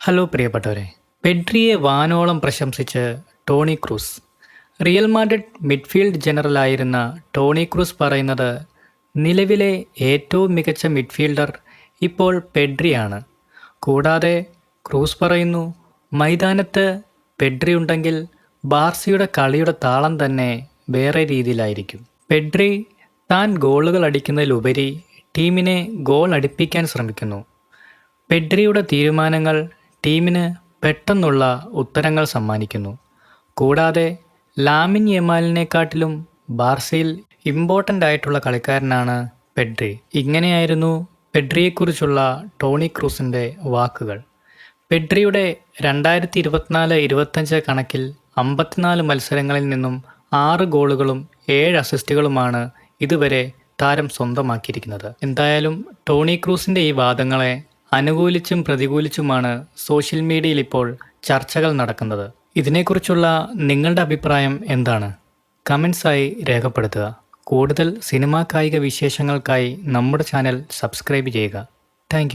Hello പ്രിയപ്പെട്ടവരെ, പെഡ്രിയെ വാനോളം പ്രശംസിച്ച് Toni Kroos. Real Madrid midfield ജനറലായിരുന്ന ടോണി ക്രൂസ് പറയുന്നത് നിലവിലെ ഏറ്റവും മികച്ച മിഡ്ഫീൽഡർ ഇപ്പോൾ പെഡ്രിയാണ്. കൂടാതെ ക്രൂസ് പറയുന്നു, മൈതാനത്ത് പെഡ്രി ഉണ്ടെങ്കിൽ ബാർസയുടെ കളിയുടെ താളം തന്നെ വേറെ രീതിയിലായിരിക്കും. പെഡ്രി താൻ ഗോളുകൾ അടിക്കുന്നതിലുപരി ടീമിനെ ഗോൾ അടിപ്പിക്കാൻ ശ്രമിക്കുന്നു. പെഡ്രിയുടെ തീരുമാനങ്ങൾ ടീമിന് പെട്ടെന്നുള്ള ഉത്തരങ്ങൾ സമ്മാനിക്കുന്നു. കൂടാതെ ലാമിൻ യമാലിനെക്കാട്ടിലും ബാർസയിൽ ഇമ്പോർട്ടൻ്റ് ആയിട്ടുള്ള കളിക്കാരനാണ് പെഡ്രി. ഇങ്ങനെയായിരുന്നു പെഡ്രിയെക്കുറിച്ചുള്ള ടോണി ക്രൂസിൻ്റെ വാക്കുകൾ. പെഡ്രിയുടെ 2024-25 കണക്കിൽ 54 മത്സരങ്ങളിൽ നിന്നും 6 ഗോളുകളും 7 അസിസ്റ്റുകളുമാണ് ഇതുവരെ താരം സ്വന്തമാക്കിയിരിക്കുന്നത്. എന്തായാലും ടോണി ക്രൂസിൻ്റെ ഈ വാദങ്ങളെ അനുകൂലിച്ചും പ്രതികൂലിച്ചുമാണ് സോഷ്യൽ മീഡിയയിൽ ഇപ്പോൾ ചർച്ചകൾ നടക്കുന്നത്. ഇതിനെക്കുറിച്ചുള്ള നിങ്ങളുടെ അഭിപ്രായം എന്താണ്? കമൻസായി രേഖപ്പെടുത്തുക. കൂടുതൽ സിനിമാ കായിക വിശേഷങ്ങൾക്കായി നമ്മുടെ ചാനൽ സബ്സ്ക്രൈബ് ചെയ്യുക. താങ്ക്